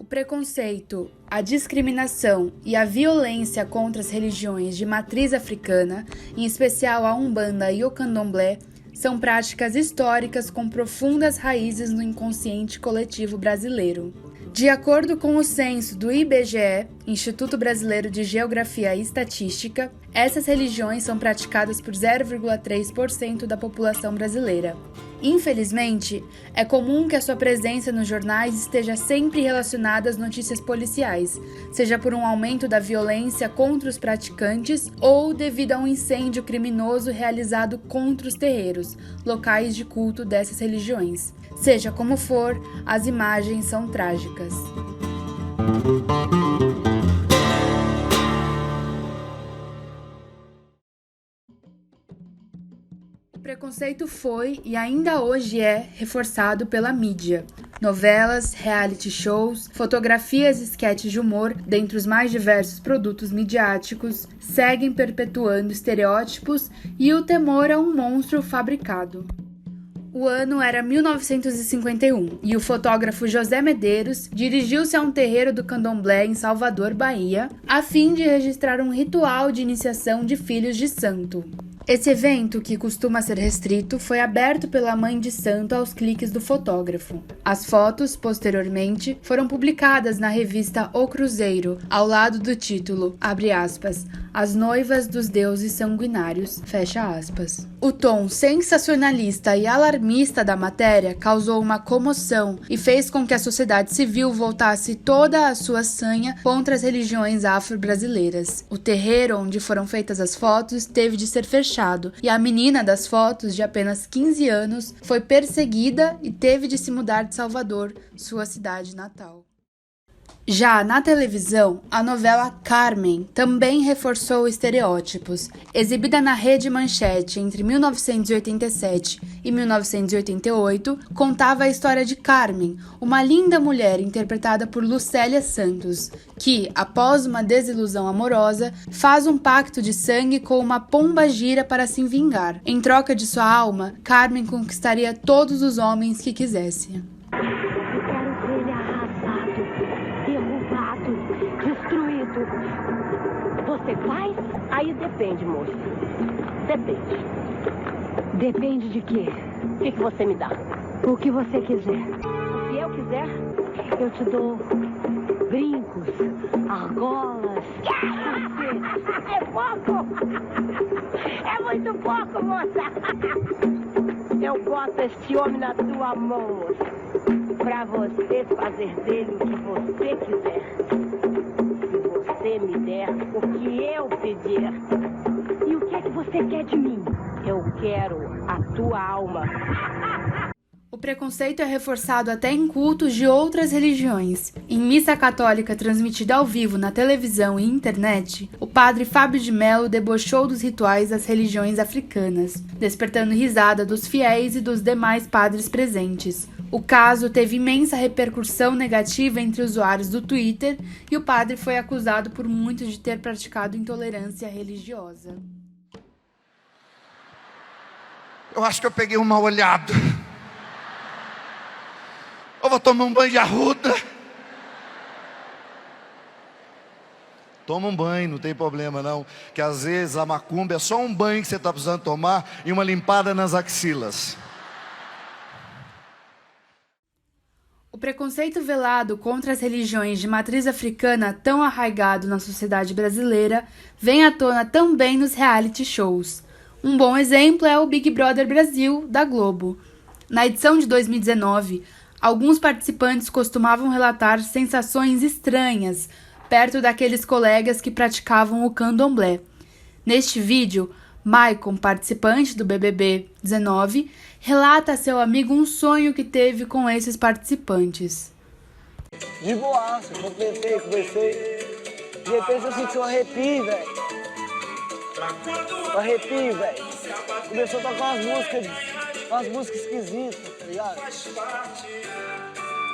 O preconceito, a discriminação e a violência contra as religiões de matriz africana, em especial a Umbanda e o Candomblé, são práticas históricas com profundas raízes no inconsciente coletivo brasileiro. De acordo com o censo do IBGE, Instituto Brasileiro de Geografia e Estatística, essas religiões são praticadas por 0,3% da população brasileira. Infelizmente, é comum que a sua presença nos jornais esteja sempre relacionada às notícias policiais, seja por um aumento da violência contra os praticantes ou devido a um incêndio criminoso realizado contra os terreiros, locais de culto dessas religiões. Seja como for, as imagens são trágicas. O preconceito foi e ainda hoje é reforçado pela mídia. Novelas, reality shows, fotografias e sketches de humor, dentre os mais diversos produtos midiáticos, seguem perpetuando estereótipos e o temor a um monstro fabricado. O ano era 1951 e o fotógrafo José Medeiros dirigiu-se a um terreiro do Candomblé em Salvador, Bahia, a fim de registrar um ritual de iniciação de filhos de santo. Esse evento, que costuma ser restrito, foi aberto pela mãe de santo aos cliques do fotógrafo. As fotos, posteriormente, foram publicadas na revista O Cruzeiro, ao lado do título, abre aspas, As Noivas dos Deuses Sanguinários, fecha aspas. O tom sensacionalista e alarmista da matéria causou uma comoção e fez com que a sociedade civil voltasse toda a sua sanha contra as religiões afro-brasileiras. O terreiro onde foram feitas as fotos teve de ser fechado e a menina das fotos, de apenas 15 anos, foi perseguida e teve de se mudar de Salvador, sua cidade natal. Já na televisão, a novela Carmen também reforçou estereótipos. Exibida na Rede Manchete entre 1987 e 1988, contava a história de Carmen, uma linda mulher interpretada por Lucélia Santos, que, após uma desilusão amorosa, faz um pacto de sangue com uma pombagira para se vingar. Em troca de sua alma, Carmen conquistaria todos os homens que quisesse. Você faz? Aí depende, moça. Depende. Depende de quê? O que você me dá? O que você quiser. O que eu quiser? Eu te dou brincos, argolas. É pouco! É muito pouco, moça! Eu boto este homem na tua mão, moça. Pra você fazer dele o que você quiser. Você me der o que eu pedir. E o que é que você quer de mim? Eu quero a tua alma. O preconceito é reforçado até em cultos de outras religiões. Em missa católica transmitida ao vivo na televisão e internet, o padre Fábio de Mello debochou dos rituais das religiões africanas, despertando risada dos fiéis e dos demais padres presentes. O caso teve imensa repercussão negativa entre usuários do Twitter e o padre foi acusado por muitos de ter praticado intolerância religiosa. Eu acho que eu peguei um mal olhado. Eu vou tomar um banho de arruda. Toma um banho, não tem problema não. Que às vezes a macumba é só um banho que você está precisando tomar e uma limpada nas axilas. O preconceito velado contra as religiões de matriz africana, tão arraigado na sociedade brasileira, vem à tona também nos reality shows. Um bom exemplo é o Big Brother Brasil, da Globo. Na edição de 2019, alguns participantes costumavam relatar sensações estranhas perto daqueles colegas que praticavam o candomblé. Neste vídeo, Maicon, participante do BBB 19, relata a seu amigo um sonho que teve com esses participantes. De boaça, conversei. De repente eu senti um arrepio, velho. Um arrepio, velho. Começou a tocar umas músicas esquisitas, tá ligado?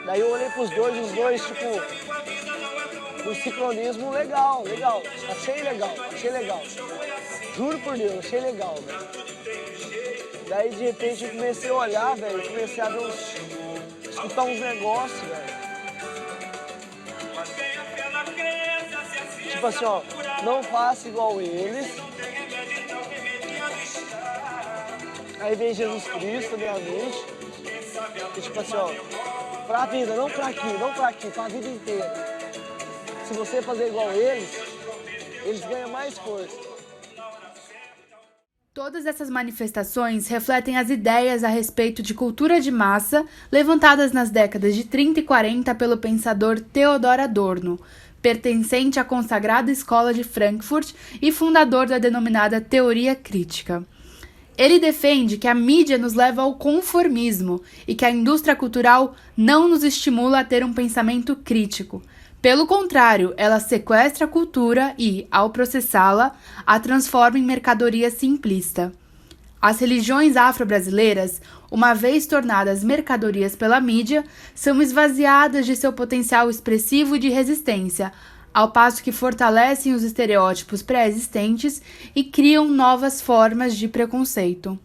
Daí eu olhei pros dois, os dois, tipo, um sincronismo legal. Achei legal. Juro por Deus, achei legal, velho. Daí de repente eu comecei a olhar, velho, comecei a ver escutar uns negócios, velho. tipo assim, ó, não faça igual eles. Aí vem Jesus Cristo na minha mente. E tipo assim, ó, pra vida, não pra aqui, pra vida inteira. Se você fazer igual eles ganham mais força. Todas essas manifestações refletem as ideias a respeito de cultura de massa levantadas nas décadas de 30 e 40 pelo pensador Theodor Adorno, pertencente à consagrada Escola de Frankfurt e fundador da denominada teoria crítica. Ele defende que a mídia nos leva ao conformismo e que a indústria cultural não nos estimula a ter um pensamento crítico. Pelo contrário, ela sequestra a cultura e, ao processá-la, a transforma em mercadoria simplista. As religiões afro-brasileiras, uma vez tornadas mercadorias pela mídia, são esvaziadas de seu potencial expressivo e de resistência, ao passo que fortalecem os estereótipos pré-existentes e criam novas formas de preconceito.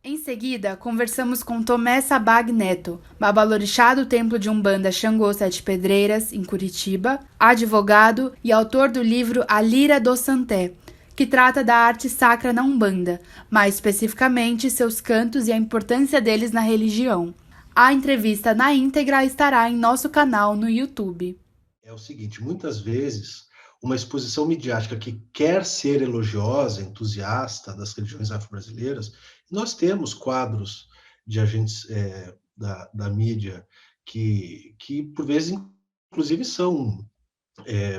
Em seguida, conversamos com Tomé Sabag Neto, babalorixá do Templo de Umbanda Xangô Sete Pedreiras, em Curitiba, advogado e autor do livro A Lira do Santé, que trata da arte sacra na Umbanda, mais especificamente seus cantos e a importância deles na religião. A entrevista na íntegra estará em nosso canal no YouTube. É o seguinte, muitas vezes uma exposição midiática que quer ser elogiosa, entusiasta das religiões afro-brasileiras, nós temos quadros de agentes da mídia que, por vezes, inclusive, são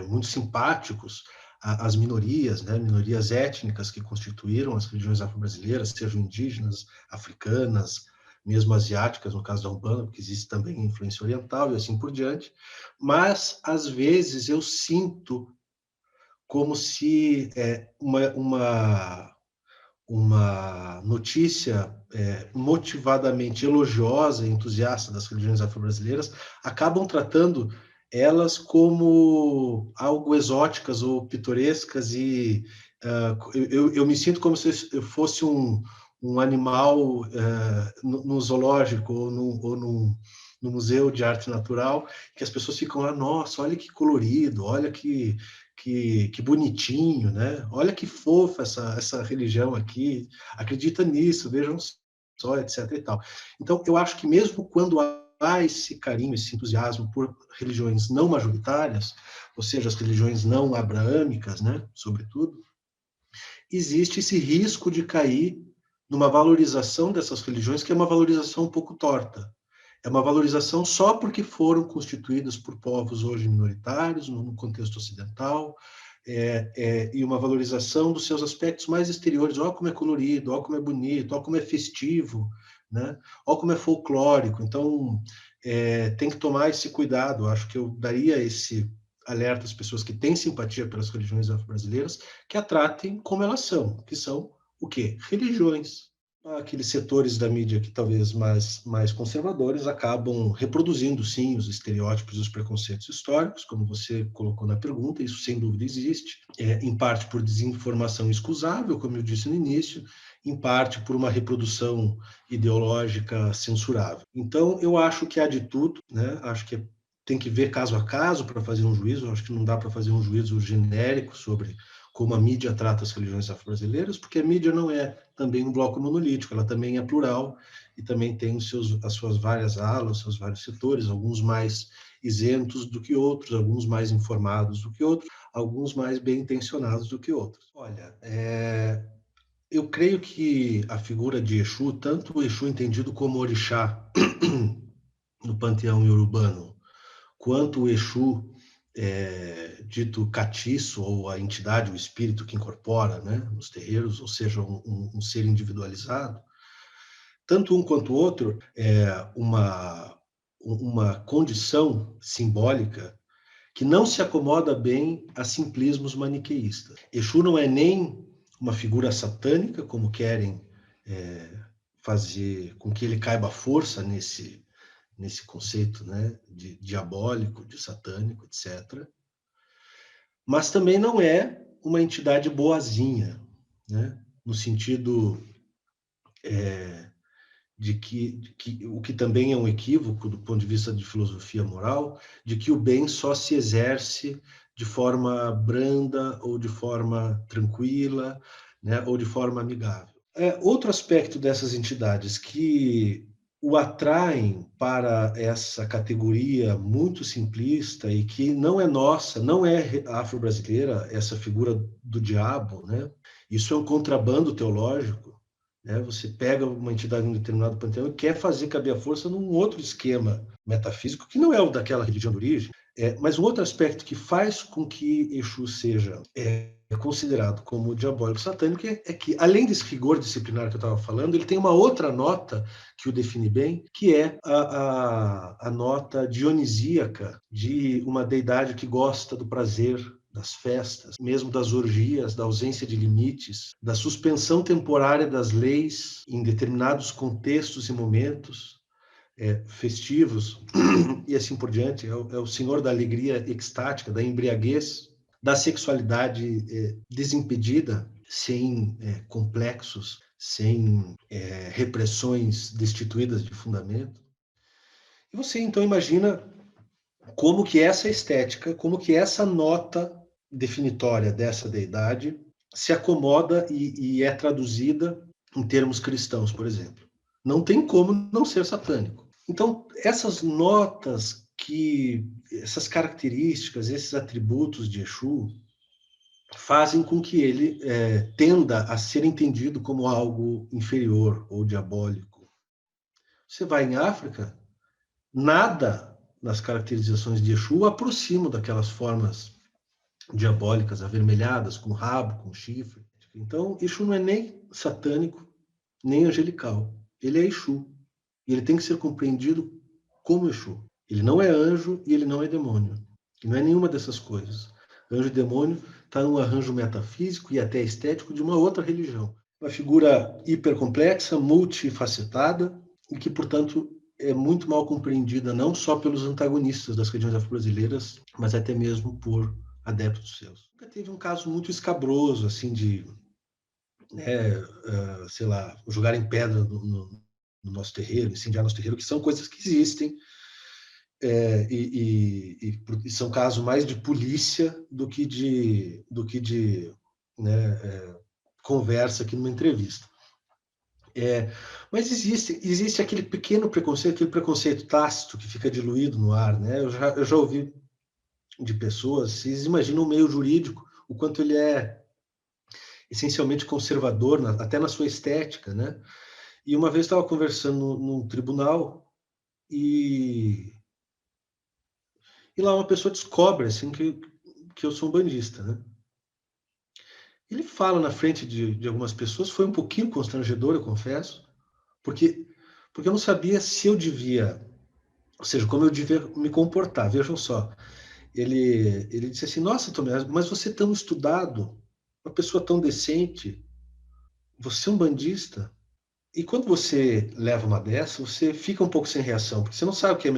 muito simpáticos às minorias, né, minorias étnicas que constituíram as religiões afro-brasileiras, sejam indígenas, africanas, mesmo asiáticas, no caso da Umbanda, porque existe também influência oriental e assim por diante, mas, às vezes, eu sinto como se uma notícia motivadamente elogiosa e entusiasta das religiões afro-brasileiras acabam tratando elas como algo exóticas ou pitorescas e eu me sinto como se eu fosse um animal no zoológico ou no museu de arte natural, que as pessoas ficam lá, nossa, olha que colorido, olha que bonitinho, né? Olha que fofa essa religião aqui, acredita nisso, vejam só, etc. e tal. Então, eu acho que mesmo quando há esse carinho, esse entusiasmo por religiões não majoritárias, ou seja, as religiões não abraâmicas, né, sobretudo, existe esse risco de cair numa valorização dessas religiões que é uma valorização um pouco torta. É uma valorização só porque foram constituídas por povos hoje minoritários, no contexto ocidental, e uma valorização dos seus aspectos mais exteriores. Olha como é colorido, olha como é bonito, olha como é festivo, né? Olha como é folclórico. Então, tem que tomar esse cuidado. Acho que eu daria esse alerta às pessoas que têm simpatia pelas religiões afro-brasileiras, que a tratem como elas são, que são o quê? Religiões. Aqueles setores da mídia que talvez mais conservadores acabam reproduzindo, sim, os estereótipos e os preconceitos históricos, como você colocou na pergunta, isso sem dúvida existe, em parte por desinformação excusável, como eu disse no início, em parte por uma reprodução ideológica censurável. Então, eu acho que há de tudo, né? Acho que tem que ver caso a caso para fazer um juízo, acho que não dá para fazer um juízo genérico sobre como a mídia trata as religiões afro-brasileiras, porque a mídia não é também um bloco monolítico, ela também é plural e também tem as suas várias alas, os seus vários setores, alguns mais isentos do que outros, alguns mais informados do que outros, alguns mais bem intencionados do que outros. Olha, eu creio que a figura de Exu, tanto o Exu entendido como orixá no panteão iorubano, quanto o Exu dito catiço, ou a entidade, o espírito que incorpora, né, nos terreiros, ou seja, um ser individualizado, tanto um quanto o outro é uma condição simbólica que não se acomoda bem a simplismos maniqueístas. Exu não é nem uma figura satânica, como querem fazer com que ele caiba força nesse conceito, né, de diabólico, de satânico, etc. Mas também não é uma entidade boazinha, né, no sentido o que também é um equívoco do ponto de vista de filosofia moral, de que o bem só se exerce de forma branda ou de forma tranquila, né, ou de forma amigável. Outro aspecto dessas entidades que o atraem para essa categoria muito simplista e que não é nossa, não é afro-brasileira, essa figura do diabo, né? Isso é um contrabando teológico, né? Você pega uma entidade em um determinado panteão e quer fazer caber a força num outro esquema metafísico que não é o daquela religião de origem. Mas um outro aspecto que faz com que Exu seja considerado como diabólico satânico é que, além desse rigor disciplinar que eu estava falando, ele tem uma outra nota que o define bem, que é a nota dionisíaca de uma deidade que gosta do prazer, das festas, mesmo das orgias, da ausência de limites, da suspensão temporária das leis em determinados contextos e momentos festivos e assim por diante. É o senhor da alegria extática, da embriaguez, da sexualidade desimpedida, sem complexos, sem repressões destituídas de fundamento. E você então imagina como que essa estética, como que essa nota definitória dessa deidade se acomoda e é traduzida em termos cristãos, por exemplo. Não tem como não ser satânico. Então, essas notas, essas características, esses atributos de Exu fazem com que ele tenda a ser entendido como algo inferior ou diabólico. Você vai em África, nada nas caracterizações de Exu aproxima daquelas formas diabólicas, avermelhadas, com rabo, com chifre. Então, Exu não é nem satânico, nem angelical. Ele é Exu. E ele tem que ser compreendido como Exu. Ele não é anjo e ele não é demônio. Ele não é nenhuma dessas coisas. Anjo e demônio está num arranjo metafísico e até estético de uma outra religião. Uma figura hipercomplexa, multifacetada, e que, portanto, é muito mal compreendida não só pelos antagonistas das religiões afro-brasileiras, mas até mesmo por adeptos seus. Nunca teve um caso muito escabroso, assim, de, sei lá, jogarem pedra no nosso terreiro, incendiar nosso terreiro, que são coisas que existem, e são casos mais de polícia do que de conversa aqui numa entrevista. Mas existe aquele pequeno preconceito, aquele preconceito tácito que fica diluído no ar, né? Eu já ouvi de pessoas, vocês imaginam o meio jurídico, o quanto ele é essencialmente conservador, até na sua estética, né? E uma vez estava conversando num tribunal e lá uma pessoa descobre assim, que eu sou um bandista, né? Ele fala na frente de algumas pessoas, foi um pouquinho constrangedor, eu confesso, porque eu não sabia se eu devia, ou seja, como eu devia me comportar. Vejam só, ele disse assim: nossa, Tomé, mas você é tão estudado, uma pessoa tão decente, você é um bandista? E quando você leva uma dessa, você fica um pouco sem reação, porque você não sabe o que é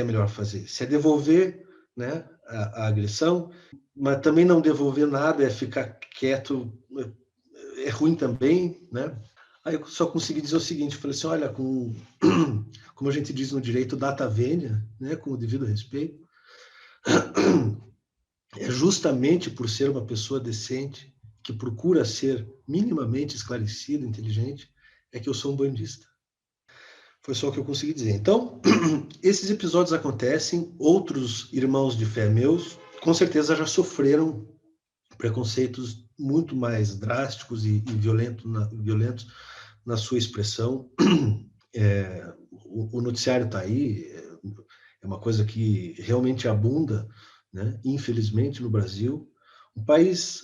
melhor fazer. Se é devolver, né, a agressão, mas também não devolver nada, é ficar quieto, é ruim também, né? Aí eu só consegui dizer o seguinte, falei assim: olha, como a gente diz no direito, data vênia, né, com o devido respeito, é justamente por ser uma pessoa decente, que procura ser minimamente esclarecido, inteligente, é que eu sou um bandista. Foi só o que eu consegui dizer. Então, esses episódios acontecem, outros irmãos de fé meus, com certeza já sofreram preconceitos muito mais drásticos e violentos na sua expressão. O noticiário está aí, é uma coisa que realmente abunda, né, infelizmente, no Brasil. Um país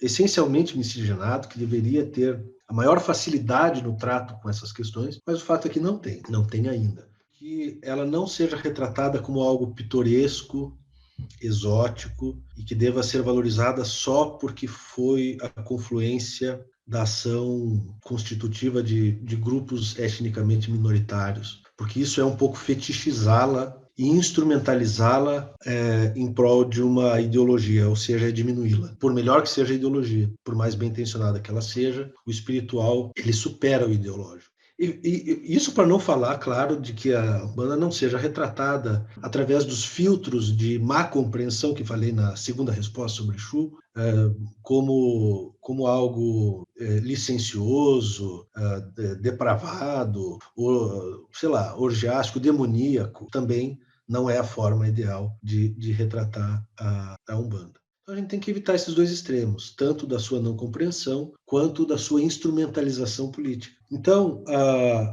essencialmente miscigenado, que deveria ter a maior facilidade no trato com essas questões, mas o fato é que não tem ainda. Que ela não seja retratada como algo pitoresco, exótico, e que deva ser valorizada só porque foi a confluência da ação constitutiva de grupos etnicamente minoritários, porque isso é um pouco fetichizá-la e instrumentalizá-la em prol de uma ideologia, ou seja, diminuí-la. Por melhor que seja a ideologia, por mais bem intencionada que ela seja, o espiritual ele supera o ideológico. E isso para não falar, claro, de que a Umbanda não seja retratada através dos filtros de má compreensão que falei na segunda resposta sobre Exu, como algo licencioso, depravado, ou, sei lá, orgiástico, demoníaco. Também não é a forma ideal de retratar a Umbanda. Então a gente tem que evitar esses dois extremos, tanto da sua não compreensão, quanto da sua instrumentalização política. Então,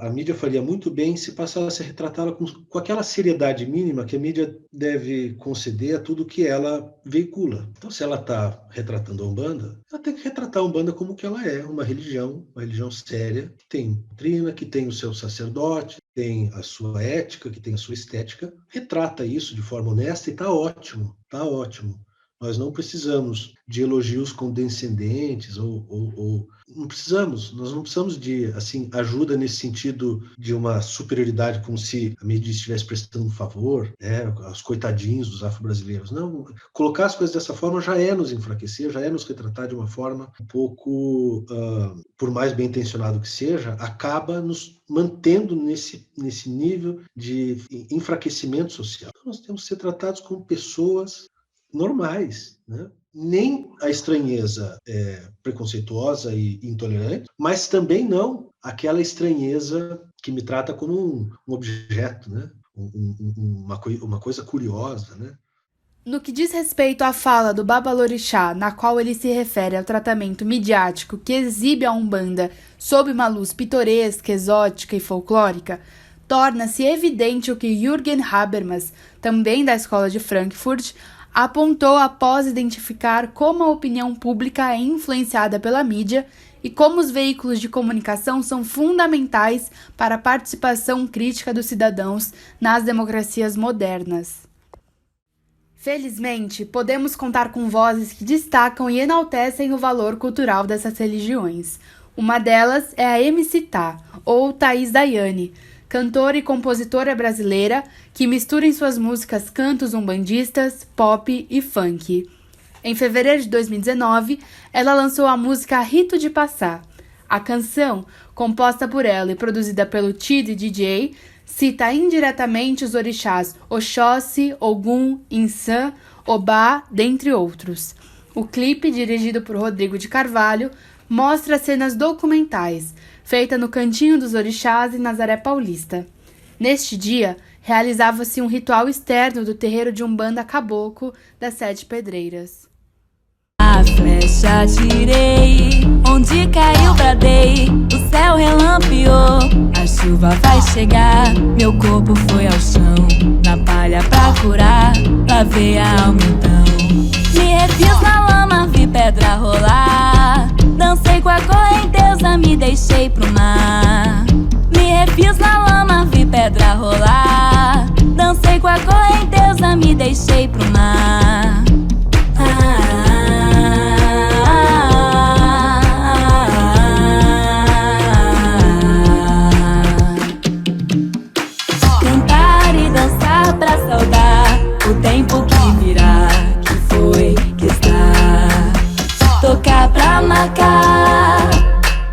a mídia faria muito bem se passasse a retratá-la com aquela seriedade mínima que a mídia deve conceder a tudo que ela veicula. Então, se ela está retratando a Umbanda, ela tem que retratar a Umbanda como que ela é, uma religião séria, que tem doutrina, que tem o seu sacerdote, tem a sua ética, que tem a sua estética. Retrata isso de forma honesta e está ótimo, está ótimo. Nós não precisamos de elogios condescendentes ou não precisamos. Nós não precisamos de ajuda nesse sentido de uma superioridade, como se a mídia estivesse prestando um favor, né, aos coitadinhos dos afro-brasileiros. Não, colocar as coisas dessa forma já é nos enfraquecer, já é nos retratar de uma forma um pouco, por mais bem intencionado que seja, acaba nos mantendo nesse nível de enfraquecimento social. Então, nós temos que ser tratados como pessoas normais, né? Nem a estranheza preconceituosa e intolerante, mas também não aquela estranheza que me trata como um objeto, né? Uma coisa curiosa, né? No que diz respeito à fala do Babalorixá, na qual ele se refere ao tratamento midiático que exibe a Umbanda sob uma luz pitoresca, exótica e folclórica, torna-se evidente o que Jürgen Habermas, também da escola de Frankfurt, apontou após identificar como a opinião pública é influenciada pela mídia e como os veículos de comunicação são fundamentais para a participação crítica dos cidadãos nas democracias modernas. Felizmente, podemos contar com vozes que destacam e enaltecem o valor cultural dessas religiões. Uma delas é a MC Tá, ou Thaís Daiane, cantora e compositora brasileira que mistura em suas músicas cantos umbandistas, pop e funk. Em fevereiro de 2019, ela lançou a música Rito de Passar. A canção, composta por ela e produzida pelo Tid DJ, cita indiretamente os orixás Oxóssi, Ogum, Inçã, Obá, dentre outros. O clipe, dirigido por Rodrigo de Carvalho, mostra cenas documentais, feita no Cantinho dos Orixás em Nazaré Paulista. Neste dia, realizava-se um ritual externo do terreiro de Umbanda Caboclo das Sete Pedreiras. A flecha tirei, onde caiu bradei, o céu relampeou, a chuva vai chegar, meu corpo foi ao chão, na palha pra curar, lavei a alma então. Me refiz na lama, vi pedra rolar, dancei com a correnteza, me deixei pro mar. Me refiz na lama, vi pedra rolar, dancei com a correnteza, me deixei pro mar. Cantar e dançar pra saudar o tempo que virá, que foi, que está. Tocar pra marcar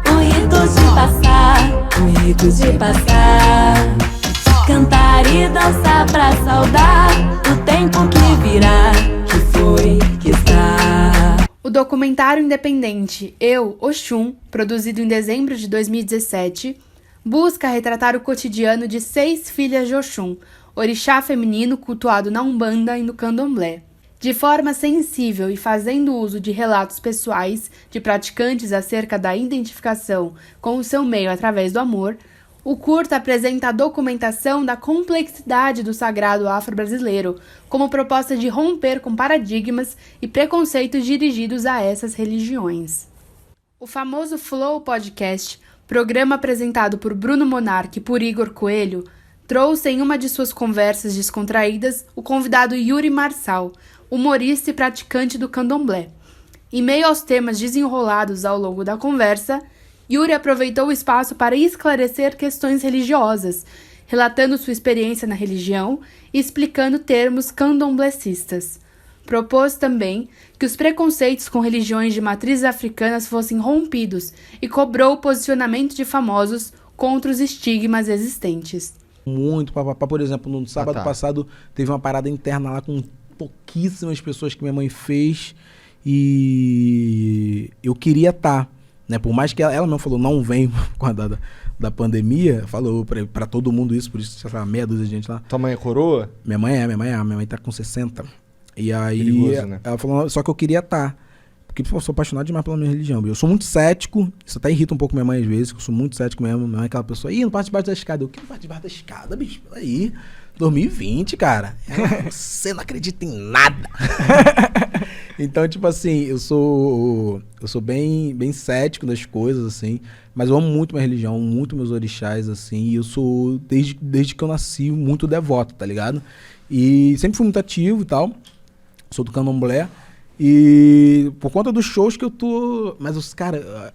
o rito de passar, o rito de passar. Cantar e dançar pra saudar o tempo que virá, que foi, que está. O documentário independente Eu, Oxum, produzido em dezembro de 2017, busca retratar o cotidiano de 6 filhas de Oxum, orixá feminino cultuado na Umbanda e no Candomblé. De forma sensível e fazendo uso de relatos pessoais de praticantes acerca da identificação com o seu meio através do amor, o curta apresenta a documentação da complexidade do sagrado afro-brasileiro como proposta de romper com paradigmas e preconceitos dirigidos a essas religiões. O famoso Flow Podcast, programa apresentado por Bruno Monarque e por Igor Coelho, trouxe em uma de suas conversas descontraídas o convidado Yuri Marçal, humorista e praticante do candomblé. Em meio aos temas desenrolados ao longo da conversa, Yuri aproveitou o espaço para esclarecer questões religiosas, relatando sua experiência na religião e explicando termos candomblecistas. Propôs também que os preconceitos com religiões de matrizes africanas fossem rompidos e cobrou o posicionamento de famosos contra os estigmas existentes. Muito, por exemplo, no sábado passado teve uma parada interna lá com pouquíssimas pessoas que minha mãe fez e eu queria estar, né? Por mais que ela mesmo falou, não vem por causa da pandemia, falou pra todo mundo isso, por isso, sei lá, meia dúzia de gente lá. Tua mãe é coroa? Minha mãe tá com 60. E aí, perigoso, né? Ela falou, só que eu queria estar. Porque eu sou apaixonado demais pela minha religião. Eu sou muito cético, isso até irrita um pouco minha mãe às vezes, que eu sou muito cético mesmo. Não é aquela pessoa, não parte debaixo da escada. Eu quero parte debaixo da escada, bicho. Aí, 2020, cara. Você não acredita em nada. Então, tipo assim, eu sou bem cético das coisas, assim. Mas eu amo muito minha religião, muito meus orixás, assim. E eu sou, desde que eu nasci, muito devoto, tá ligado? E sempre fui muito ativo e tal. Sou do candomblé. E por conta dos shows que eu tô... Mas, cara,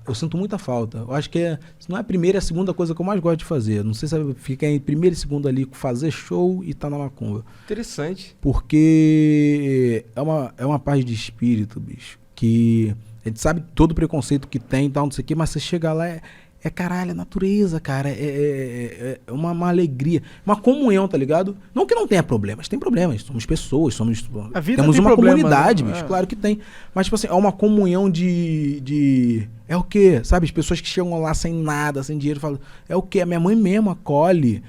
eu sinto muita falta. Eu acho que se não é a primeira, é a segunda coisa que eu mais gosto de fazer. Não sei se fica em primeiro e segundo ali, fazer show e tá na macumba. Interessante. Porque é uma paz de espírito, bicho. Que a gente sabe todo o preconceito que tem e tal, não sei o quê, mas você chega lá, caralho, é natureza, cara. É uma alegria. Uma comunhão, tá ligado? Não que não tenha problemas, tem problemas. Somos pessoas, a vida temos tem uma problema, comunidade, né? bicho. Claro que tem. Mas, tipo assim, é uma comunhão de... É o quê? Sabe? As pessoas que chegam lá sem nada, sem dinheiro, falam... É o quê? A minha mãe mesmo acolhe.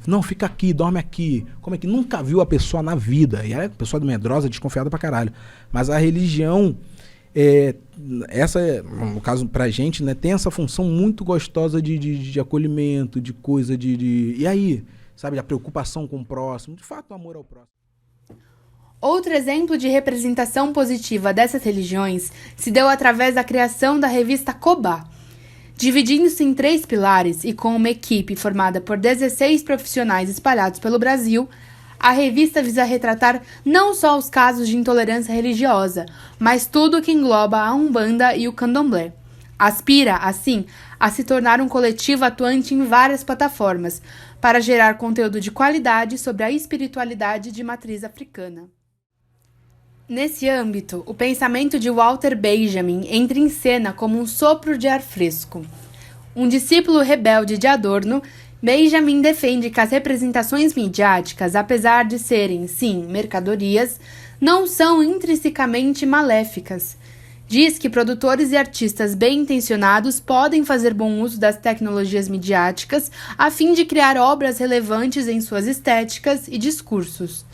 Não, fica aqui, dorme aqui. Como é que nunca viu a pessoa na vida? E ela é pessoa medrosa, desconfiada pra caralho. Mas a religião... no caso pra gente, né, tem essa função muito gostosa de acolhimento, de coisa e aí, sabe, a preocupação com o próximo, de fato o amor ao próximo. Outro exemplo de representação positiva dessas religiões se deu através da criação da revista Cobá. Dividindo-se em 3 pilares e com uma equipe formada por 16 profissionais espalhados pelo Brasil, a revista visa retratar não só os casos de intolerância religiosa, mas tudo que engloba a Umbanda e o Candomblé. Aspira, assim, a se tornar um coletivo atuante em várias plataformas, para gerar conteúdo de qualidade sobre a espiritualidade de matriz africana. Nesse âmbito, o pensamento de Walter Benjamin entra em cena como um sopro de ar fresco. Um discípulo rebelde de Adorno, Benjamin defende que as representações midiáticas, apesar de serem, sim, mercadorias, não são intrinsecamente maléficas. Diz que produtores e artistas bem-intencionados podem fazer bom uso das tecnologias midiáticas a fim de criar obras relevantes em suas estéticas e discursos.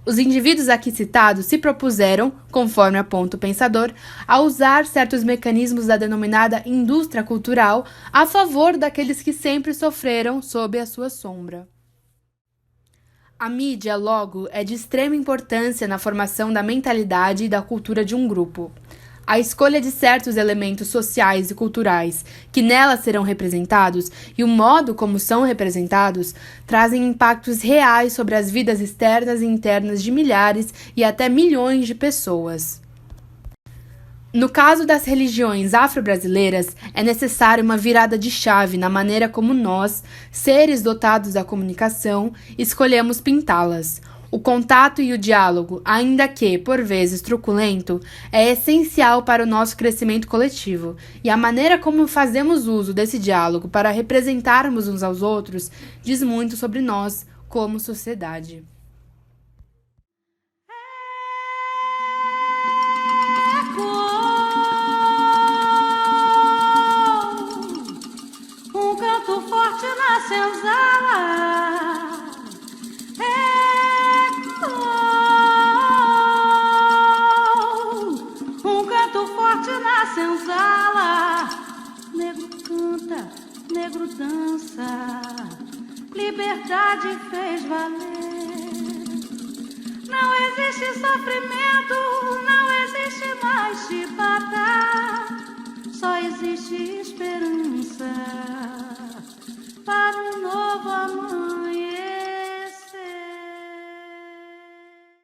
Os indivíduos aqui citados se propuseram, conforme aponta o pensador, a usar certos mecanismos da denominada indústria cultural a favor daqueles que sempre sofreram sob a sua sombra. A mídia, logo, é de extrema importância na formação da mentalidade e da cultura de um grupo. A escolha de certos elementos sociais e culturais que nela serão representados e o modo como são representados trazem impactos reais sobre as vidas externas e internas de milhares e até milhões de pessoas. No caso das religiões afro-brasileiras, é necessária uma virada de chave na maneira como nós, seres dotados da comunicação, escolhemos pintá-las. O contato e o diálogo, ainda que, por vezes, truculento, é essencial para o nosso crescimento coletivo, e a maneira como fazemos uso desse diálogo para representarmos uns aos outros diz muito sobre nós como sociedade. Um canto forte na senzala. Um canto forte na senzala. Negro canta, negro dança. Liberdade fez valer. Não existe sofrimento, não existe mais chibata. Só existe